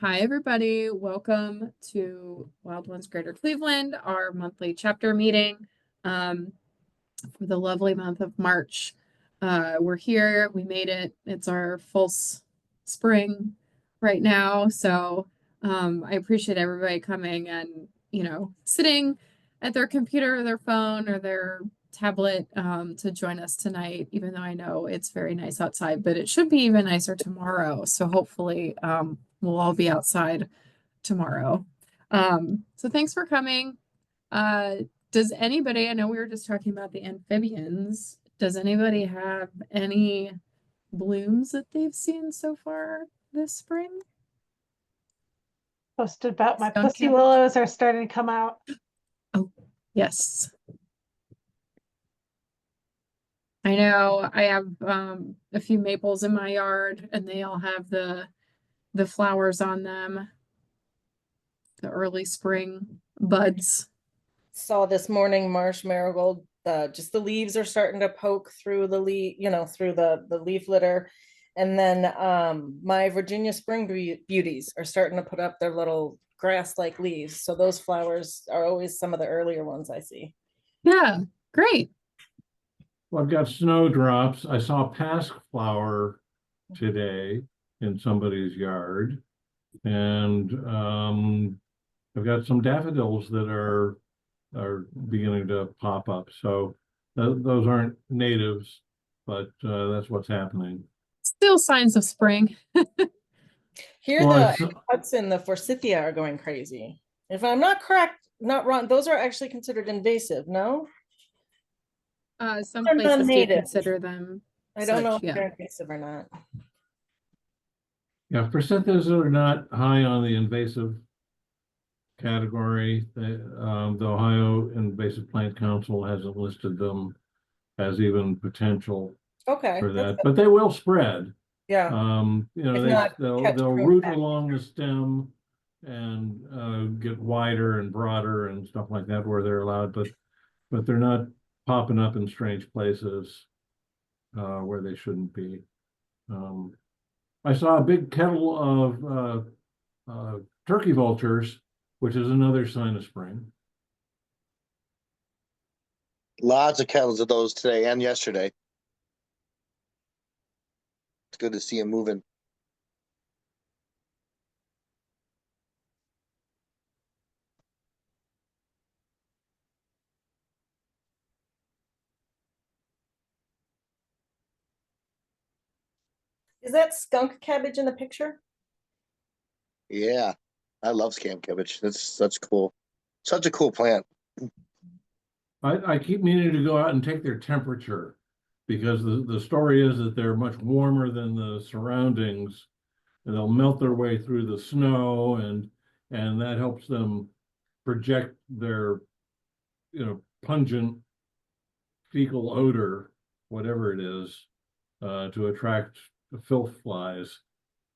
Hi, everybody. Welcome to Wild Ones Greater Cleveland, our monthly chapter meeting for the lovely month of March. We're here. We made it. It's our spring right now. So I appreciate everybody coming and, sitting at their computer or their phone or their tablet to join us tonight, even though I know it's very nice outside, but it should be even nicer tomorrow. So hopefully we'll all be outside tomorrow. So thanks for coming. Does anybody, I know we were just talking about the amphibians, does anybody have any blooms that they've seen so far this spring? Posted about my Stone pussy cabbage? willows are starting to come out. Oh, yes. I know I have a few maples in my yard and they all have the flowers on them, the early spring buds. Saw this morning marsh marigold, just the leaves are starting to poke through the through the leaf litter. And then my Virginia spring beauties are starting to put up their little grass-like leaves. So those flowers are always some of the earlier ones I see. Yeah, great. Well, I've got snowdrops. I saw pasque-flower today in somebody's yard. And I've got some daffodils that are beginning to pop up. So those aren't natives, but that's what's happening. Still signs of spring. Here, the cuts in the forsythia are going crazy. If I'm not wrong, those are actually considered invasive, no? Some They're places do non-native. consider them. I don't know if yeah. they're invasive or not. Yeah, forsythias are not high on the invasive category. The Ohio Invasive Plant Council hasn't listed them as even potential for that, but they will spread. Yeah. They'll root along the stem and get wider and broader and stuff like that where they're allowed, but they're not popping up in strange places where they shouldn't be. I saw a big kettle of turkey vultures, which is another sign of spring. Lots of kettles of those today and yesterday. It's good to see them moving. Is that skunk cabbage in the picture? Yeah, I love skunk cabbage. That's cool. Such a cool plant. I keep meaning to go out and take their temperature because the story is that they're much warmer than the surroundings and they'll melt their way through the snow and that helps them project their pungent fecal odor, whatever it is, to attract filth flies.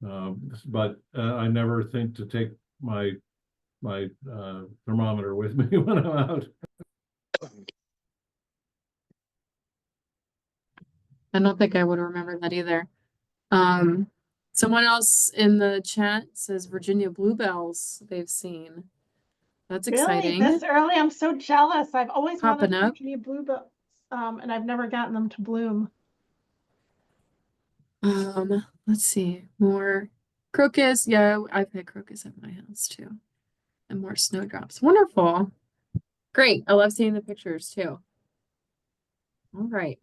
But I never think to take my thermometer with me when I'm out. I don't think I would remember that either. Someone else in the chat says Virginia bluebells they've seen. That's exciting. Really? This early? I'm so jealous. I've always wanted up. Virginia bluebells, and I've never gotten them to bloom. Let's see. More crocus. Yeah, I've had crocus at my house too. And more snowdrops. Wonderful. Great. I love seeing the pictures too. All right.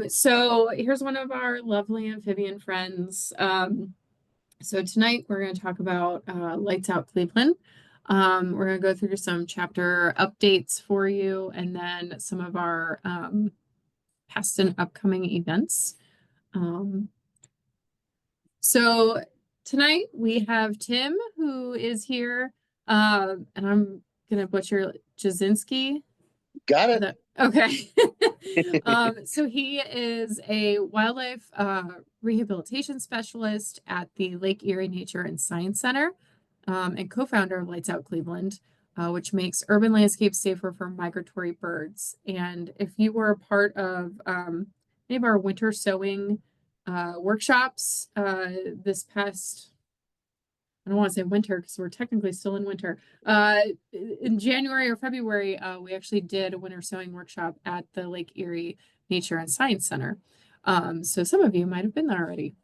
So here's one of our lovely amphibian friends. So tonight we're going to talk about Lights Out Cleveland. We're going to go through some chapter updates for you and then some of our past and upcoming events. So tonight we have Tim who is here, and I'm going to butcher Jasinski. Got it. Okay. So he is a wildlife rehabilitation specialist at the Lake Erie Nature and Science Center, and co-founder of Lights Out Cleveland, which makes urban landscapes safer for migratory birds. And if you were a part of any of our winter sowing workshops this past, I don't want to say winter because we're technically still in winter. In January or February, we actually did a winter sewing workshop at the Lake Erie Nature and Science Center. So some of you might have been there already.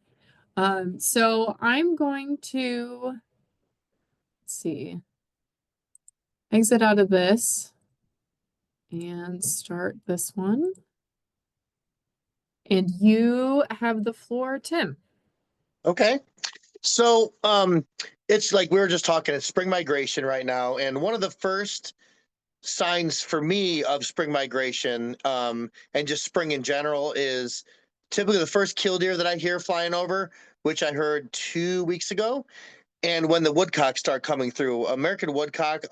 So I'm going to, let's see, exit out of this and start this one. And you have the floor, Tim. Okay. So it's like we were just talking, it's spring migration right now. And one of the first signs for me of spring migration and just spring in general is typically the first killdeer that I hear flying over, which I heard 2 weeks ago. And when the woodcock start coming through, American woodcock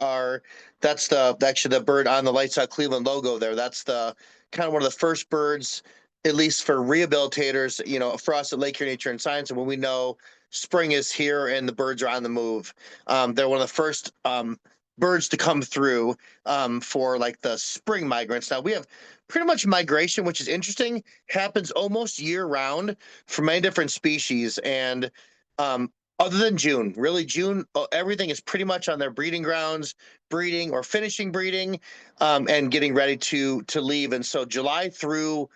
that's actually the bird on the Lights Out Cleveland logo there. That's the kind of one of the first birds, at least for rehabilitators, for us at Lake Erie Nature and Science. And when we know spring is here and the birds are on the move, they're one of the first birds to come through for like the spring migrants. Now we have pretty much migration, which is interesting, happens almost year round for many different species. And other than June, really June, everything is pretty much on their breeding grounds, breeding or finishing breeding, and getting ready to leave. And so July through,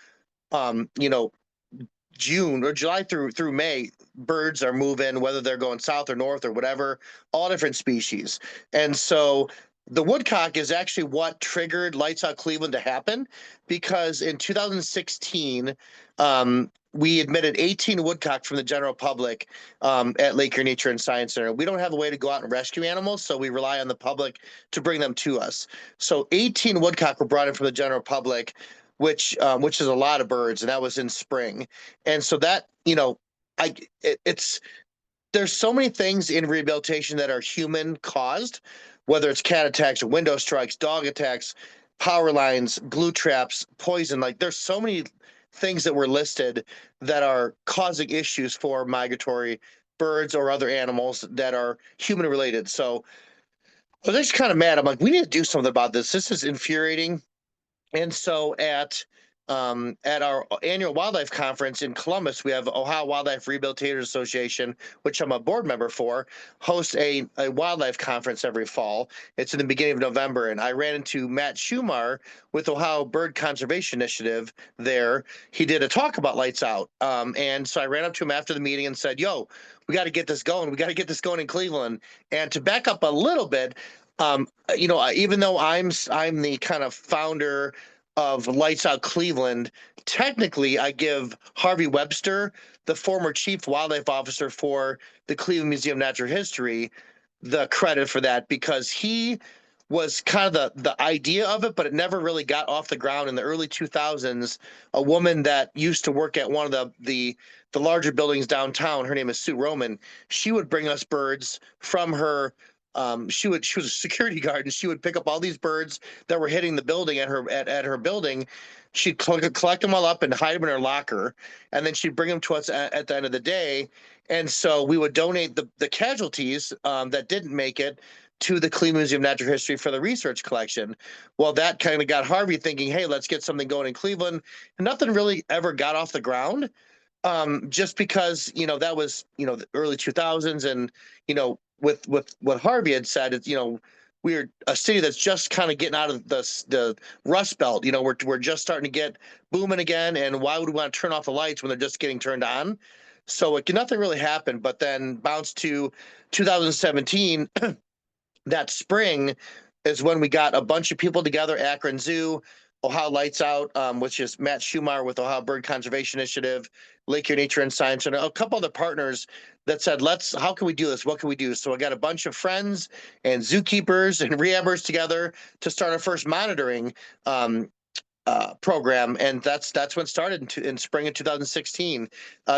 June or July through May, birds are moving, whether they're going south or north or whatever, all different species. And so the woodcock is actually what triggered Lights Out Cleveland to happen, because in 2016, we admitted 18 woodcock from the general public at Lake Erie Nature and Science Center. We don't have a way to go out and rescue animals, so we rely on the public to bring them to us. So 18 woodcock were brought in from the general public, which is a lot of birds, and that was in spring. And so that, there's so many things in rehabilitation that are human caused, whether it's cat attacks, window strikes, dog attacks, power lines, glue traps, poison. Like there's so many things that were listed that are causing issues for migratory birds or other animals that are human related. So I was actually kind of mad. I'm like, we need to do something about this. This is infuriating. And so at our annual wildlife conference in Columbus, we have Ohio Wildlife Rehabilitators Association, which I'm a board member for, hosts a wildlife conference every fall. It's in the beginning of November. And I ran into Matt Schumar with Ohio Bird Conservation Initiative there. He did a talk about Lights Out. And so I ran up to him after the meeting and said, yo, we got to get this going. We got to get this going in Cleveland. And to back up a little bit, even though I'm the kind of founder of Lights Out Cleveland, technically I give Harvey Webster, the former chief wildlife officer for the Cleveland Museum of Natural History, the credit for that, because he was kind of the idea of it, but it never really got off the ground. In the early 2000s, a woman that used to work at one of the larger buildings downtown, her name is Sue Roman, she would bring us birds from her. She was a security guard, and she would pick up all these birds that were hitting the building at her building. She'd collect them all up and hide them in her locker, and then she'd bring them to us at the end of the day. And so we would donate the casualties that didn't make it to the Cleveland Museum of Natural History for the research collection. Well, that kind of got Harvey thinking, hey, let's get something going in Cleveland. And nothing really ever got off the ground, just because, that was, the early 2000s. And, with what Harvey had said, it's, we're a city that's just kind of getting out of the rust belt. We're just starting to get booming again. And why would we want to turn off the lights when they're just getting turned on? So nothing really happened, but then bounced to 2017. That spring is when we got a bunch of people together, Akron Zoo, Ohio Lights Out, which is Matt Schumar with Ohio Bird Conservation Initiative, Lake Erie Nature and Science, and a couple other partners that said, how can we do this? What can we do? So I got a bunch of friends and zookeepers and rehabbers together to start our first monitoring program. And that's when it started in spring of 2016,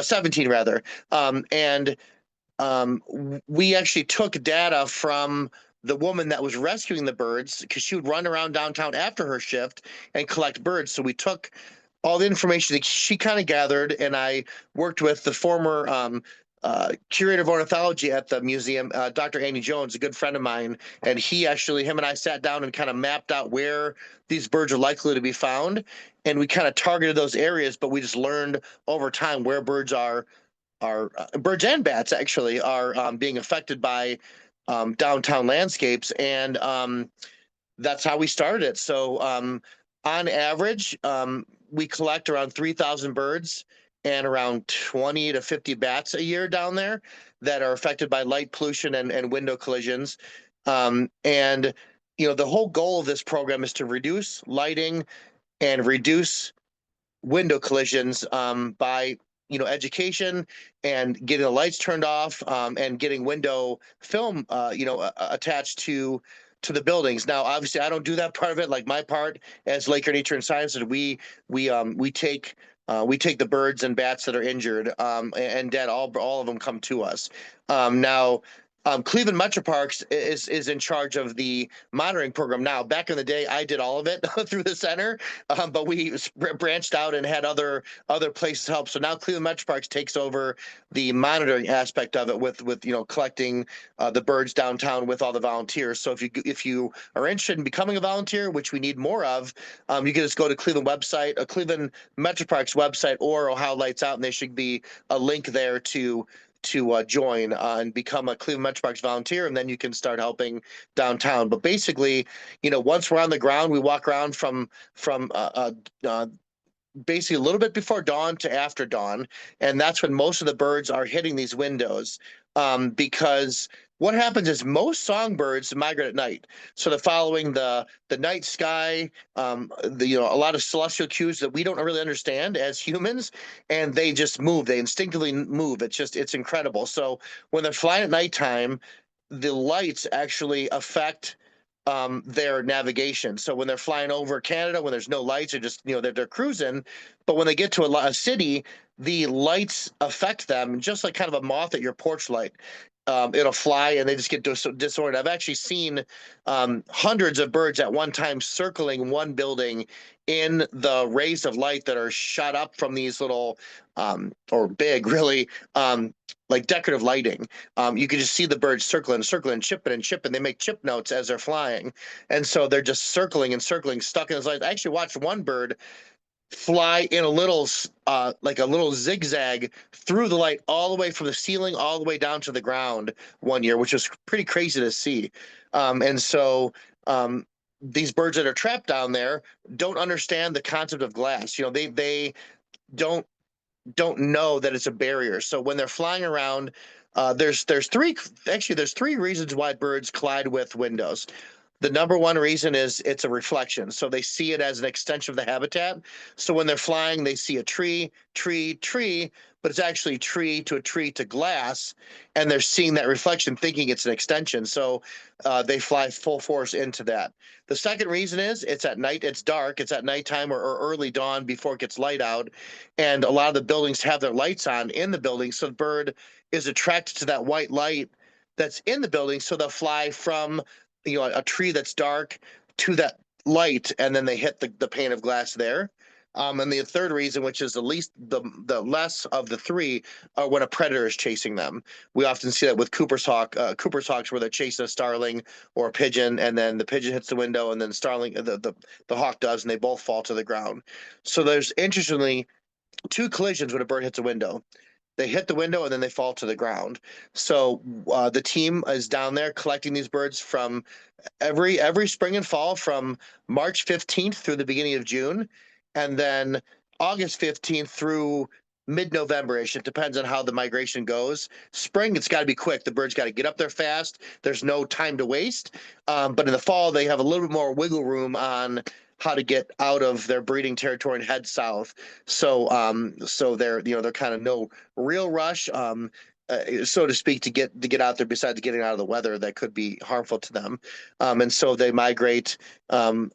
17 rather. We actually took data from the woman that was rescuing the birds, because she would run around downtown after her shift and collect birds. So we took all the information that she kind of gathered, and I worked with the former curator of ornithology at the museum, Dr. Andy Jones, a good friend of mine, and him and I sat down and kind of mapped out where these birds are likely to be found, and we kind of targeted those areas. But we just learned over time where birds birds and bats actually are being affected by downtown landscapes, and that's how we started it. So on average, we collect around 3,000 birds and around 20 to 50 bats a year down there that are affected by light pollution and window collisions. And the whole goal of this program is to reduce lighting and reduce window collisions by education and getting the lights turned off, and getting window film attached to the buildings. Now, obviously, I don't do that part of it. Like, my part as Laker Nature and Science, we take the birds and bats that are injured, and dead. All of them come to us. Now, Cleveland Metro Parks is in charge of the monitoring program now. Back in the day, I did all of it through the center, but we branched out and had other places to help. So now Cleveland Metro Parks takes over the monitoring aspect of it with collecting the birds downtown with all the volunteers. So if you are interested in becoming a volunteer, which we need more of, you can just go to Cleveland Metro Parks website, or Ohio Lights Out, and there should be a link there to join and become a Cleveland Metro Parks volunteer, and then you can start helping downtown. But basically, once we're on the ground, we walk around from basically a little bit before dawn to after dawn, and that's when most of the birds are hitting these windows. Because what happens is most songbirds migrate at night, so they're following the night sky, a lot of celestial cues that we don't really understand as humans, and they just move. They instinctively move. It's incredible. So when they're flying at nighttime, the lights actually affect their navigation. So when they're flying over Canada, when there's no lights, or just they're cruising, but when they get to a city, the lights affect them, just like kind of a moth at your porch light. It'll fly and they just get disordered. I've actually seen hundreds of birds at one time circling one building in the rays of light that are shot up from these little or big, really, like decorative lighting. You can just see the birds circling, chipping and chipping. They make chip notes as they're flying, and so they're just circling and circling, stuck in this light. I actually watched one bird fly in a little like a little zigzag through the light, all the way from the ceiling all the way down to the ground one year, which was pretty crazy to see. And so these birds that are trapped down there don't understand the concept of glass. They don't know that it's a barrier. So when they're flying around, there's three reasons why birds collide with windows. The number one reason is it's a reflection. So they see it as an extension of the habitat. So when they're flying, they see a tree, but it's actually tree to glass, and they're seeing that reflection thinking it's an extension. So they fly full force into that. The second reason is it's at night, it's dark, it's at nighttime or early dawn before it gets light out. And a lot of the buildings have their lights on in the building. So the bird is attracted to that white light that's in the building. So they'll fly from a tree that's dark to that light, and then they hit the pane of glass there. And the third reason, which is the less of the three, are when a predator is chasing them. We often see that with Cooper's hawks, where they're chasing a starling or a pigeon, and then the pigeon hits the window, and then the hawk does, and they both fall to the ground. So there's, interestingly, two collisions when a bird hits a window. They hit the window and then they fall to the ground. So the team is down there collecting these birds from every spring and fall, from March 15th through the beginning of June, and then August 15th through mid-November-ish. It depends on how the migration goes. Spring, it's got to be quick. The birds got to get up there fast. There's no time to waste. But in the fall, they have a little bit more wiggle room on how to get out of their breeding territory and head south. So they're kind of no real rush, so to speak, to get out there, besides getting out of the weather that could be harmful to them. And so they migrate, south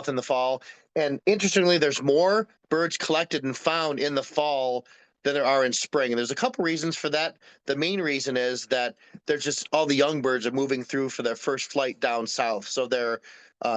in the fall. And interestingly, there's more birds collected and found in the fall than there are in spring. And there's a couple reasons for that. The main reason is that there's just all the young birds are moving through for their first flight down south. So they're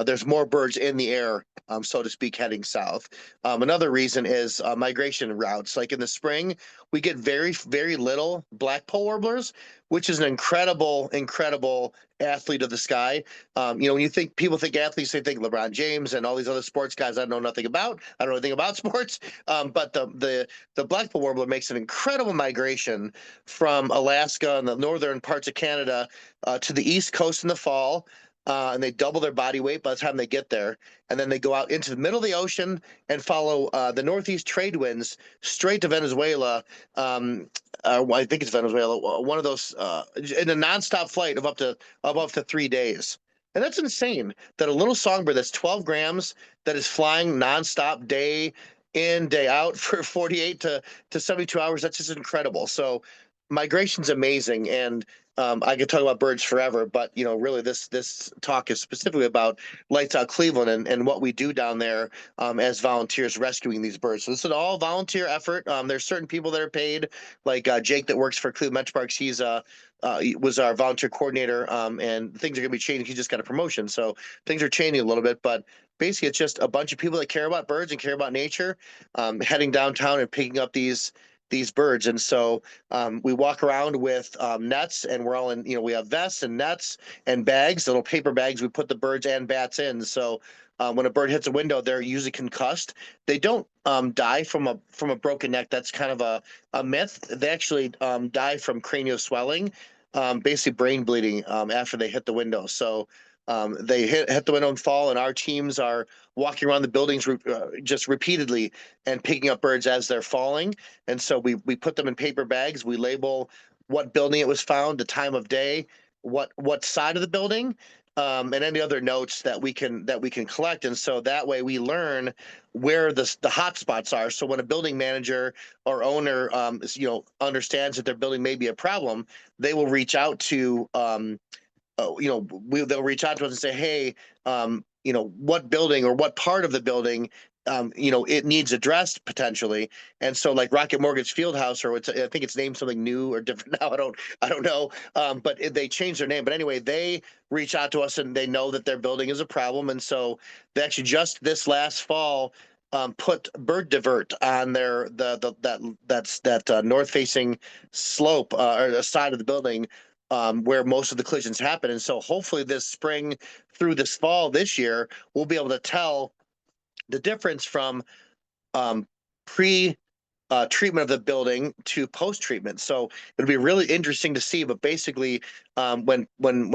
there's more birds in the air, so to speak, heading south. Another reason is migration routes. Like in the spring, we get very, very little blackpoll warblers, which is an incredible athlete of the sky. You know, when people think athletes, they think LeBron James and all these other sports guys I know nothing about. I don't know anything about sports. But the blackpoll warbler makes an incredible migration from Alaska and the northern parts of Canada to the east coast in the fall. And they double their body weight by the time they get there. And then they go out into the middle of the ocean and follow the northeast trade winds straight to Venezuela. I think it's Venezuela, one of those in a nonstop flight of up to 3 days. And that's insane that a little songbird that's 12 grams that is flying nonstop day in, day out for 48 to 72 hours. That's just incredible. So migration's amazing. And I could talk about birds forever, but you know, really this talk is specifically about Lights Out Cleveland and what we do down there as volunteers rescuing these birds. So this is an all volunteer effort. There's certain people that are paid, like Jake that works for Cleveland Metro Parks. He was our volunteer coordinator, and things are going to be changing. He just got a promotion, so things are changing a little bit. But basically, it's just a bunch of people that care about birds and care about nature, heading downtown and picking up these birds. And so we walk around with nets, and we're all in, you know, we have vests and nets and bags, little paper bags we put the birds and bats in. So when a bird hits a window, they're usually concussed. They don't die from a broken neck. That's kind of a myth. They actually die from cranial swelling, basically brain bleeding after they hit the window. So they hit the window and fall, and our teams are walking around the buildings just repeatedly and picking up birds as they're falling. And so we put them in paper bags. We label what building it was found, the time of day, what side of the building, and any other notes that we can collect. And so that way we learn where the hot spots are. So when a building manager or owner understands that their building may be a problem, they will reach out to they'll reach out to us and say, hey, what building or what part of the building, it needs addressed potentially. And so like Rocket Mortgage Fieldhouse, or I think it's named something new or different now. I don't know. But they changed their name. But anyway, they reach out to us and they know that their building is a problem. And so they actually just this last fall put bird divert on that north facing slope or side of the building where most of the collisions happen. And so hopefully this spring through this fall this year, we'll be able to tell the difference from pre-treatment of the building to post-treatment. So it'll be really interesting to see, but basically when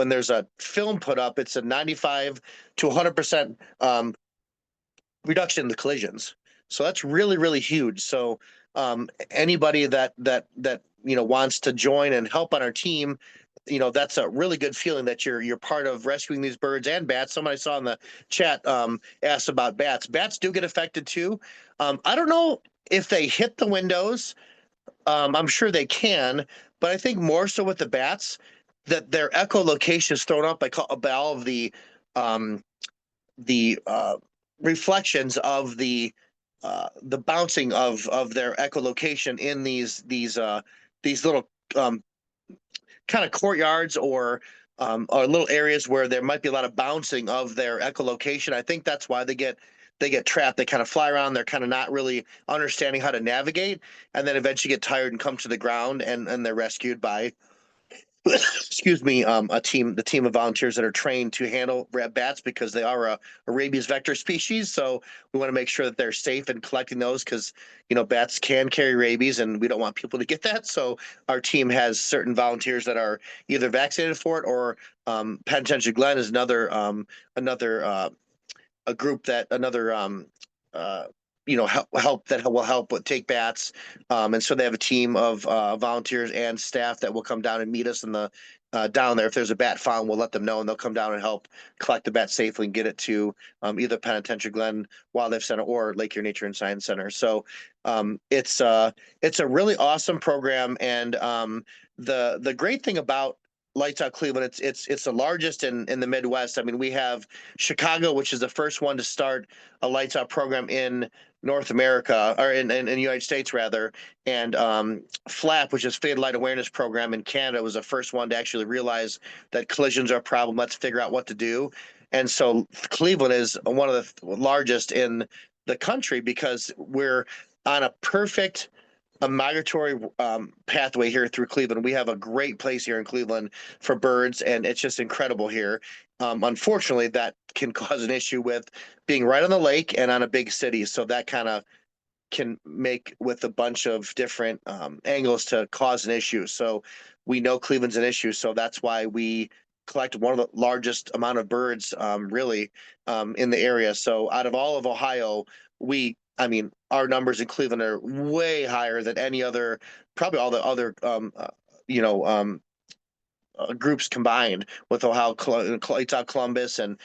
there's a film put up, it's a 95 to 100% reduction in the collisions. So that's really, really huge. So anybody that wants to join and help on our team, that's a really good feeling that you're part of rescuing these birds and bats. Somebody saw in the chat asked about bats. Bats do get affected too. I don't know if they hit the windows. I'm sure they can, but I think more so with the bats that their echolocation is thrown up by all of the reflections of the bouncing of their echolocation in these little kind of courtyards or little areas where there might be a lot of bouncing of their echolocation. I think that's why they get trapped. They kind of fly around. They're kind of not really understanding how to navigate, and then eventually get tired and come to the ground, and they're rescued by excuse me, the team of volunteers that are trained to handle bats because they are a rabies vector species. So we want to make sure that they're safe in collecting those because, bats can carry rabies and we don't want people to get that. So our team has certain volunteers that are either vaccinated for it or Penitentiary Glen is another a group that help that will help with take bats. And so they have a team of volunteers and staff that will come down and meet us in the down there. If there's a bat found, we'll let them know and they'll come down and help collect the bat safely and get it to either Penitentiary Glen Wildlife Center or Lake Erie Nature and Science Center. So it's a really awesome program. And the great thing about Lights Out Cleveland, it's the largest in the Midwest. I mean, we have Chicago, which is the first one to start a Lights Out program in North America, or in the United States rather, and FLAP, which is Faded Light Awareness Program in Canada, was the first one to actually realize that collisions are a problem. Let's figure out what to do. And so Cleveland is one of the largest in the country because we're on a perfect a migratory pathway here through Cleveland. We have a great place here in Cleveland for birds, and it's just incredible here. Unfortunately, that can cause an issue with being right on the lake and on a big city. So that kind of can make with a bunch of different angles to cause an issue. So we know Cleveland's an issue. So that's why we collect one of the largest amount of birds really in the area. So out of all of Ohio, I mean, our numbers in Cleveland are way higher than any other, probably all the other, you know, groups combined with Ohio, Lights Out Columbus and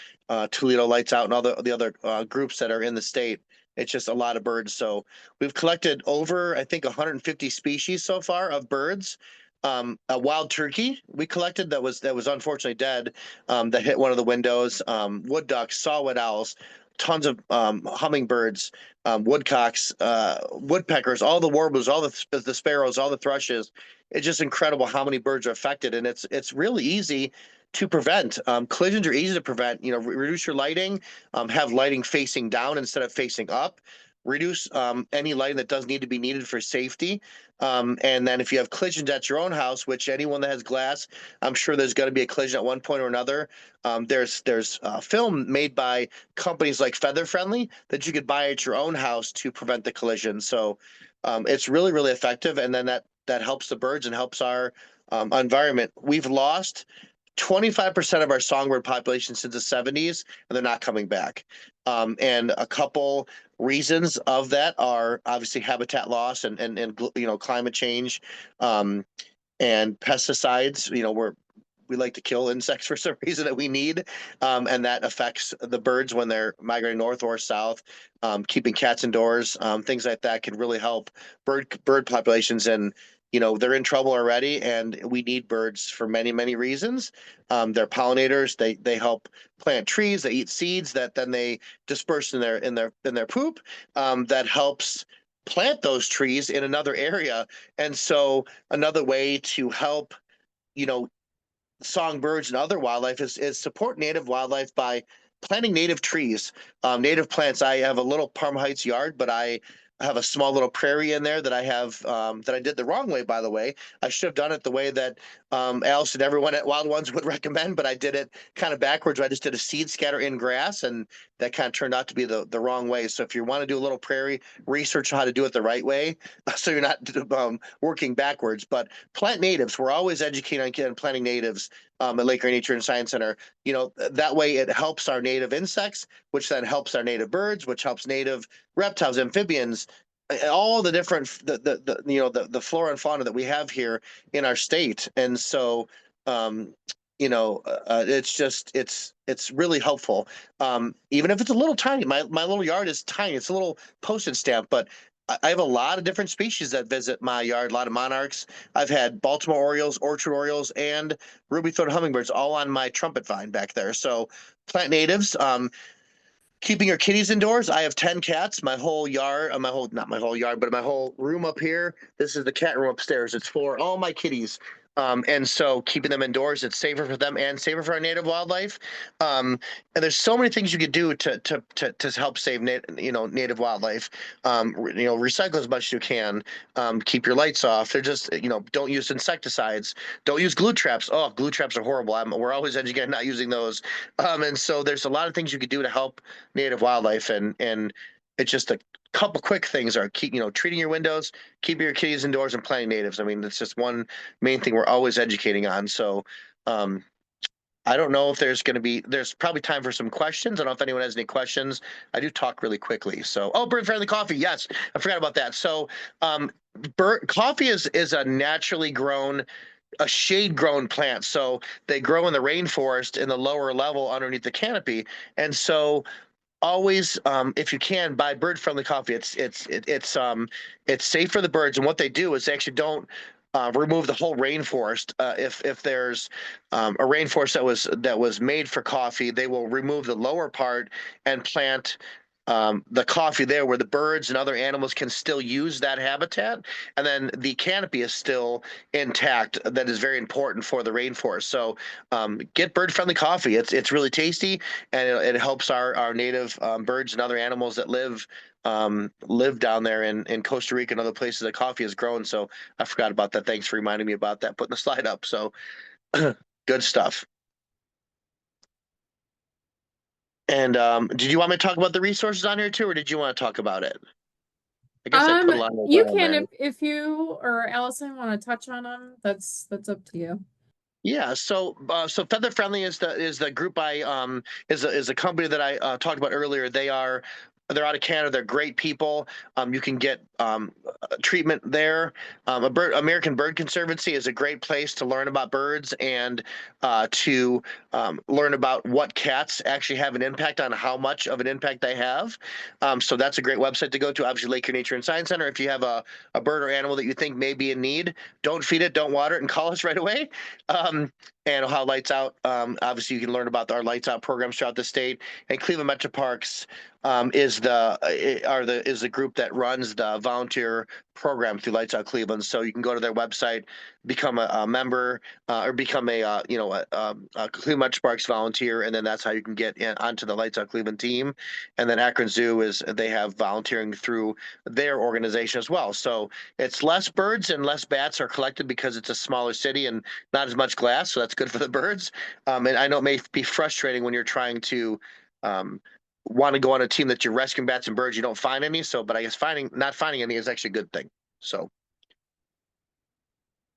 Toledo Lights Out and all the other groups that are in the state. It's just a lot of birds. So we've collected over, I think, 150 species so far of birds. A wild turkey we collected that was unfortunately dead, that hit one of the windows. Wood ducks, saw-whet owls, tons of hummingbirds, woodcocks, woodpeckers, all the warblers, all the sparrows, all the thrushes. It's just incredible how many birds are affected, and it's really easy to prevent. Collisions are easy to prevent. You know, reduce your lighting, have lighting facing down instead of facing up. Reduce any lighting that does need to be needed for safety. And then if you have collisions at your own house, which anyone that has glass, I'm sure there's going to be a collision at one point or another. There's film made by companies like Feather Friendly that you could buy at your own house to prevent the collision. So it's really, really effective. And then that helps the birds and helps our environment. We've lost 25% of our songbird population since the 70s, and they're not coming back. And a couple reasons of that are obviously habitat loss and you know, climate change, and pesticides. You know, we like to kill insects for some reason that we need, and that affects the birds when they're migrating north or south. Keeping cats indoors, things like that can really help bird populations. And you know, they're in trouble already, and we need birds for many, many reasons. They're pollinators. They help plant trees. They eat seeds that then they disperse in their poop. That helps plant those trees in another area. And so another way to help, you know, songbirds and other wildlife is support native wildlife by planting native trees, native plants. I have a little Parma Heights yard, but I have a small little prairie in there that I have that I did the wrong way, by the way. I should have done it the way that Alice and everyone at Wild Ones would recommend, but I did it kind of backwards. I just did a seed scatter in grass, and that kind of turned out to be the wrong way. So if you want to do a little prairie, research how to do it the right way so you're not working backwards. But plant natives. We're always educating on planting natives at Lake Erie Nature and Science Center. You know, that way it helps our native insects, which then helps our native birds, which helps native reptiles, amphibians, all the different you know, the flora and fauna that we have here in our state. And so you know, it's really helpful. Even if it's a little tiny, my little yard is tiny. It's a little postage stamp, but I have a lot of different species that visit my yard, a lot of monarchs. I've had Baltimore Orioles, Orchard Orioles, and ruby-throated hummingbirds all on my trumpet vine back there. So plant natives. Keeping your kitties indoors. I have 10 cats. My whole yard, not my whole yard, but my whole room up here. This is the cat room upstairs. It's for all my kitties. And so keeping them indoors, it's safer for them and safer for our native wildlife. And there's so many things you could do to help save native wildlife. You know, recycle as much as you can. Keep your lights off. They're just, you know, don't use insecticides. Don't use glue traps. Oh, glue traps are horrible. We're always educated not using those. And so there's a lot of things you could do to help native wildlife, and it's just a couple quick things are treating your windows, keeping your kitties indoors, and planting natives. I mean, it's just one main thing we're always educating on. So I don't know if there's probably time for some questions. I don't know if anyone has any questions. I do talk really quickly. So, bird friendly coffee. Yes, I forgot about that. So coffee is a naturally grown, a shade grown plant. So they grow in the rainforest in the lower level underneath the canopy. And so always, if you can, buy bird friendly coffee. It's safe for the birds. And what they do is they actually don't remove the whole rainforest. If there's a rainforest that was made for coffee, they will remove the lower part and plant the coffee there where the birds and other animals can still use that habitat. And then the canopy is still intact. That is very important for the rainforest. So get bird-friendly coffee. It's really tasty, and it helps our native birds and other animals that live down there in Costa Rica and other places that coffee is grown. So I forgot about that. Thanks for reminding me about that, putting the slide up. So good stuff. And did you want me to talk about the resources on here too, or did you want to talk about it? I guess I put a lot of You that on can there. if you or Allison want to touch on them, that's up to you. Yeah, so Feather Friendly is the group is a company that I talked about earlier. They're out of Canada. They're great people. You can get treatment there. American Bird Conservancy is a great place to learn about birds and to learn about what cats actually have an impact on, how much of an impact they have. So that's a great website to go to. Obviously, Lake Nature and Science Center. If you have a bird or animal that you think may be in need, don't feed it, don't water it, and call us right away. And Ohio Lights Out. Obviously, you can learn about our Lights Out programs throughout the state. And Cleveland Metro Parks is the group that runs the volunteer program through Lights Out Cleveland. So you can go to their website, become a member, or become a Cleveland Metro Parks volunteer, and then that's how you can get onto the Lights Out Cleveland team. And then Akron Zoo they have volunteering through their organization as well. So it's less birds and less bats are collected because it's a smaller city and not as much glass, so that's good for the birds. And I know it may be frustrating when you're trying to want to go on a team that you're rescuing bats and birds, you don't find any. So, but I guess not finding any is actually a good thing. So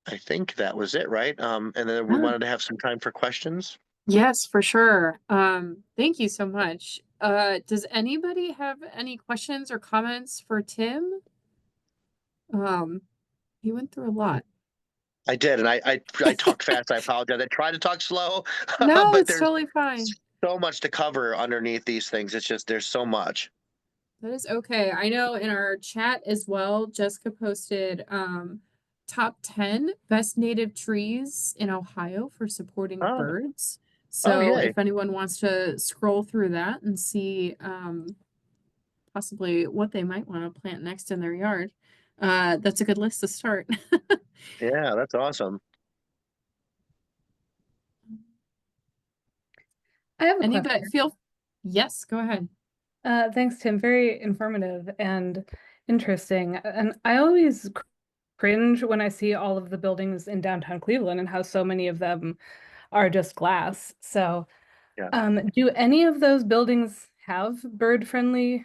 I think that was it, right? And then we wanted to have some time for questions. Yes, for sure. Thank you so much. Does anybody have any questions or comments for Tim? He went through a lot. I did, and I talk fast. I apologize. I try to talk slow, No, but it's there's totally fine. so much to cover underneath these things. It's just there's so much. That is okay. I know in our chat as well, Jessica posted top 10 best native trees in Ohio for supporting Oh, birds. oh, So yay. if anyone wants to scroll through that and see possibly what they might want to plant next in their yard, that's a good list to start. Yeah, that's awesome. I have a Anybody question. yes, go ahead. Thanks, Tim. Very informative and interesting. And I always cringe when I see all of the buildings in downtown Cleveland and how so many of them are just glass. So, Yeah. do any of those buildings have bird-friendly,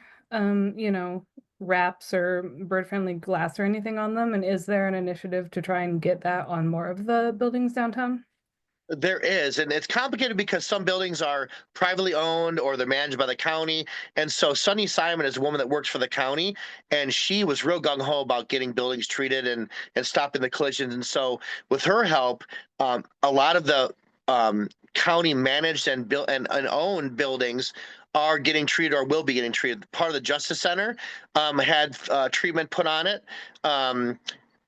wraps or bird-friendly glass or anything on them? And is there an initiative to try and get that on more of the buildings downtown? There is, and it's complicated because some buildings are privately owned or they're managed by the county. And so Sunny Simon is a woman that works for the county, and she was real gung-ho about getting buildings treated and stopping the collisions. And so with her help, a lot of the county managed and built and owned buildings are getting treated or will be getting treated. Part of the Justice Center had treatment put on it.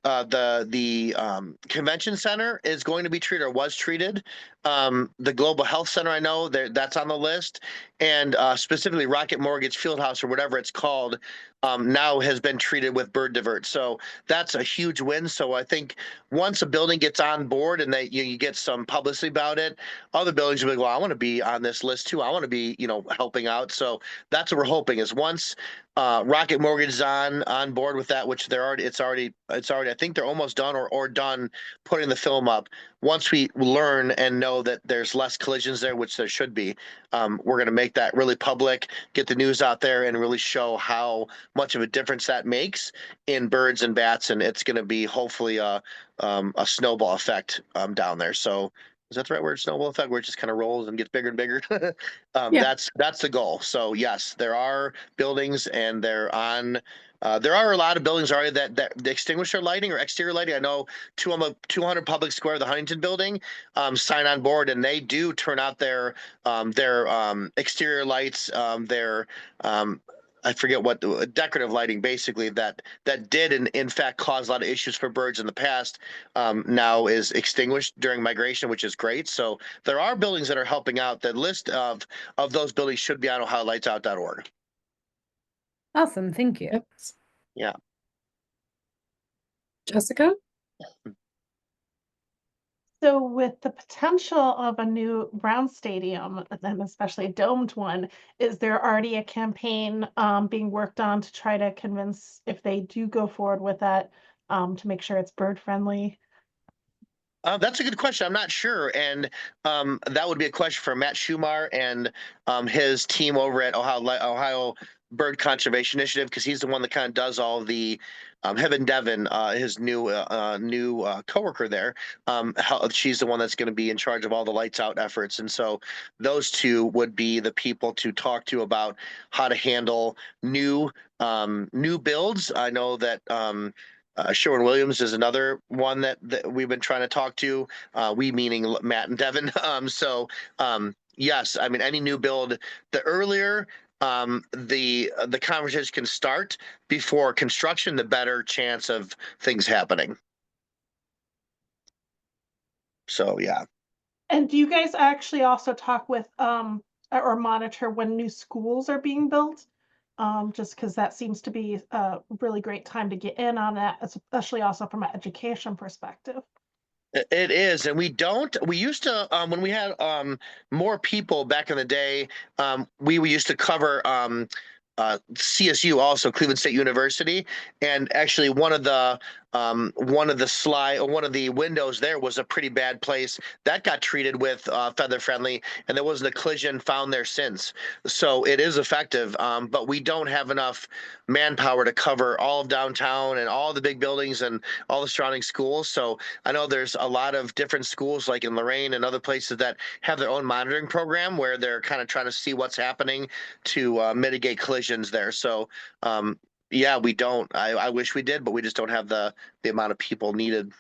The convention center is going to be treated or was treated. The Global Health Center, I know that's on the list, and specifically Rocket Mortgage Fieldhouse or whatever it's called now has been treated with bird divert. So that's a huge win. So I think once a building gets on board and you get some publicity about it, other buildings will be like, well, I want to be on this list too. I want to be helping out. So that's what we're hoping is once Rocket Mortgage is on board with that, which it's already I think they're almost done or done putting the film up. Once we learn and know that there's less collisions there, which there should be, we're going to make that really public, get the news out there, and really show how much of a difference that makes in birds and bats, and it's going to be hopefully a snowball effect down there. So is that the right word, snowball effect, where it just kind of rolls and gets bigger and bigger? Yeah. That's the goal. So yes, there are buildings, and there are a lot of buildings already that extinguish their lighting or exterior lighting. I know 200 Public Square, the Huntington building, sign on board, and they do turn out their exterior lights, I forget what decorative lighting basically that did in fact cause a lot of issues for birds in the past. Now is extinguished during migration, which is great. So there are buildings that are helping out. The list of those buildings should be on ohiolightsout.org. Awesome, thank you. Yep. Yeah. Jessica? So with the potential of a new Brown Stadium, and then especially a domed one, is there already a campaign being worked on to try to convince, if they do go forward with that, to make sure it's bird friendly? That's a good question. I'm not sure, and that would be a question for Matt Schumar and his team over at Ohio Bird Conservation Initiative, because he's the one that kind of does all the him and Devin, his new coworker there. She's the one that's going to be in charge of all the lights out efforts, and so those two would be the people to talk to about how to handle new builds. I know that. Sherwin-Williams is another one that we've been trying to talk to. We meaning Matt and Devin. Yes, I mean any new build, the earlier the conversation can start before construction, the better chance of things happening. So yeah. And do you guys actually also talk with or monitor when new schools are being built? Just because that seems to be a really great time to get in on that, especially also from an education perspective. It is, and we used to when we had more people back in the day, we used to cover CSU, also Cleveland State University, and actually one of the windows there was a pretty bad place that got treated with feather friendly, and there wasn't a collision found there since. So it is effective, but we don't have enough manpower to cover all of downtown and all the big buildings and all the surrounding schools. So I know there's a lot of different schools like in Lorraine and other places that have their own monitoring program where they're kind of trying to see what's happening to mitigate collisions there. So yeah, we don't. I wish we did, but we just don't have the amount of people needed.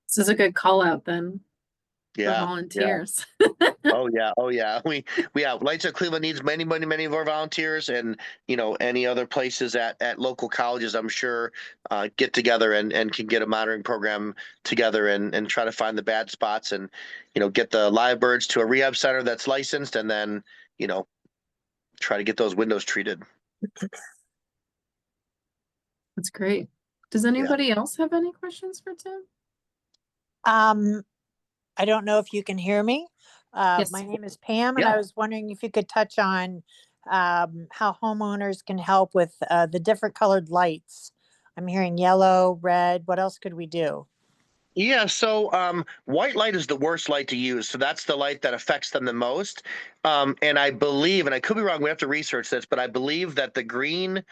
This is a good call out then for Yeah. volunteers. Oh yeah. We have Lights Out Cleveland needs many of our volunteers, and any other places at local colleges, I'm sure, get together and can get a monitoring program together and try to find the bad spots and get the live birds to a rehab center that's licensed, and then try to get those windows treated. That's great. Does anybody else have any questions for Tim? I don't know if you can hear me. Yes. My name is Pam, and Yeah. I was wondering if you could touch on how homeowners can help with the different colored lights. I'm hearing yellow, red. What else could we do? Yeah, so white light is the worst light to use. So that's the light that affects them the most. And I believe, and I could be wrong, we have to research this, but I believe that the green,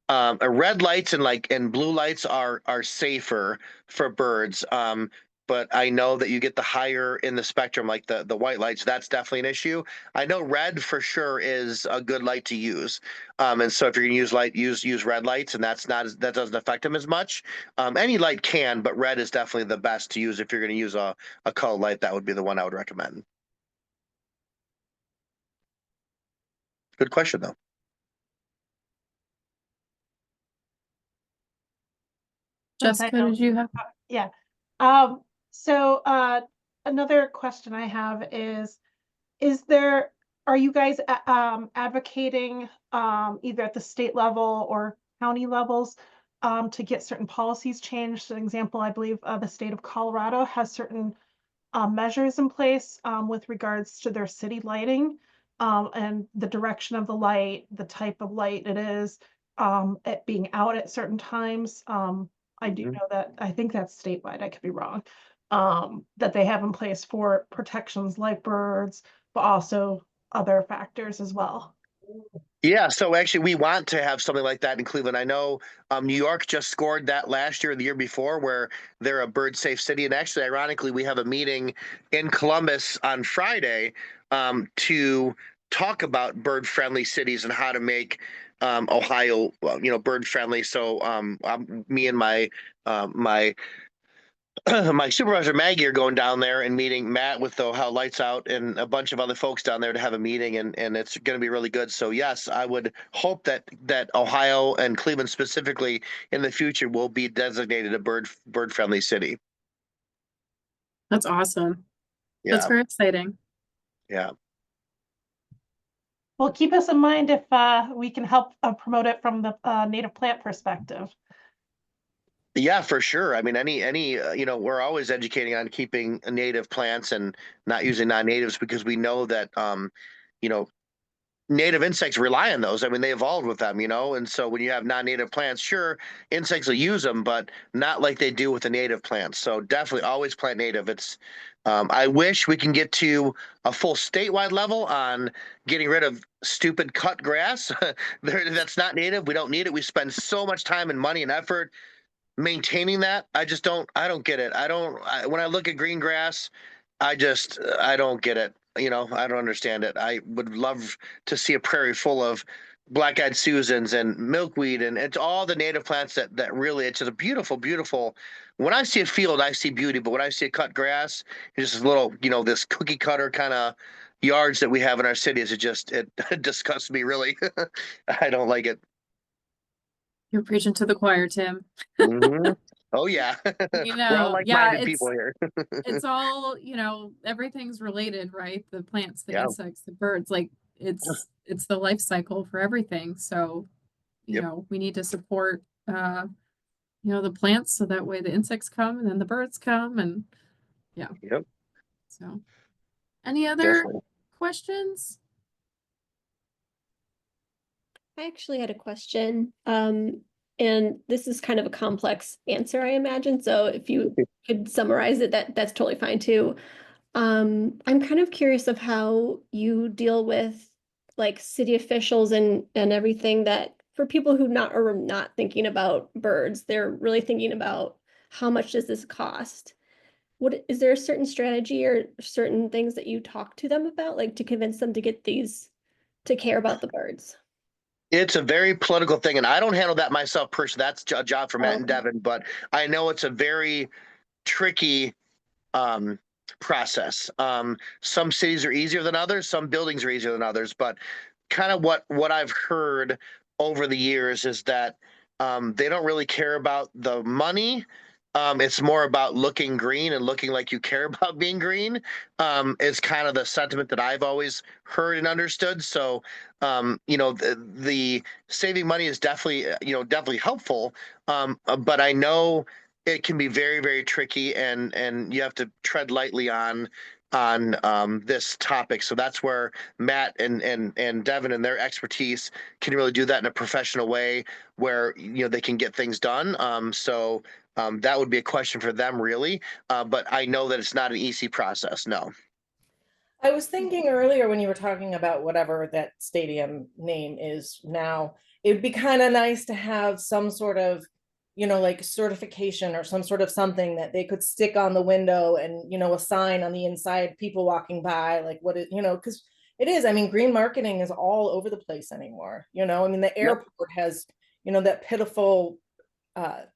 red lights and blue lights are safer for birds. But I know that you get the higher in the spectrum, like the white lights, that's definitely an issue. I know red for sure is a good light to use. And so if you're gonna use red lights, and that doesn't affect them as much. Any light can, but red is definitely the best to use if you're gonna use a color light. That would be the one I would recommend. Good question though. Since I Jessica, know- did you have? Yeah. So another question I have is are you guys advocating either at the state level or county levels to get certain policies changed? An example, I believe the state of Colorado has certain measures in place with regards to their city lighting and the direction of the light, the type of light it is, it being out at certain times. I do know that, I think that's statewide, I could be wrong, that they have in place for protections like birds, but also other factors as well. Yeah, so actually we want to have something like that in Cleveland. I know New York just scored that last year or the year before, where they're a bird safe city. And actually, ironically, we have a meeting in Columbus on Friday to talk about bird friendly cities and how to make Ohio, bird friendly. So me and my my supervisor Maggie are going down there and meeting Matt with the Ohio Lights Out and a bunch of other folks down there to have a meeting, and it's going to be really good. So yes, I would hope that Ohio and Cleveland specifically in the future will be designated a bird friendly city. That's awesome. Yeah, That's very exciting. yeah. Well, keep us in mind if we can help promote it from the native plant perspective. Yeah, for sure. I mean, we're always educating on keeping native plants and not using non-natives because we know that, you know, native insects rely on those. I mean, they evolved with them, and so when you have non-native plants, sure, insects will use them, but not like they do with the native plants. So definitely always plant native. I wish we can get to a full statewide level on getting rid of stupid cut grass. That's not native. We don't need it. We spend so much time and money and effort maintaining that. I don't get it. When I look at green grass, I don't get it. I don't understand it. I would love to see a prairie full of black-eyed Susans and milkweed, and it's all the native plants that really, it's just a beautiful, beautiful. When I see a field, I see beauty, but when I see a cut grass, it's just little, this cookie cutter kind of yards that we have in our cities, it disgusts me really. I don't like it. You're preaching to the choir, Tim. Hmm. Oh yeah. We're all Yeah, like-minded people here. it's all, everything's related, right? The plants, the Yeah. insects, the birds, like it's the life cycle for everything. So, Yep. We need to support the plants so that way the insects come and then the birds come and yeah. Yep. So any other Definitely. questions? I actually had a question, and this is kind of a complex answer, I imagine. So if you could summarize it, that's totally fine too. I'm kind of curious of how you deal with like city officials and everything that for people who are not thinking about birds, they're really thinking about how much does this cost? What is there a certain strategy or certain things that you talk to them about, like to convince them to get these to care about the birds? It's a very political thing, and I don't handle that myself personally. That's a job for Matt and Okay. Devin, but I know it's a very tricky process. Some cities are easier than others. Some buildings are easier than others. But kind of what I've heard over the years is that they don't really care about the money. It's more about looking green and looking like you care about being green. Is kind of the sentiment that I've always heard and understood. So, the saving money is definitely helpful. But I know it can be very, very tricky, and you have to tread lightly on this topic. So that's where Matt and Devin and their expertise can really do that in a professional way, where they can get things done. That would be a question for them, really. But I know that it's not an easy process. No. I was thinking earlier when you were talking about whatever that stadium name is now, it would be kind of nice to have some sort of, like certification or some sort of something that they could stick on the window and, a sign on the inside, people walking by, like what it, because it is, I mean, green marketing is all over the place anymore. I mean, the airport has, that pitiful, what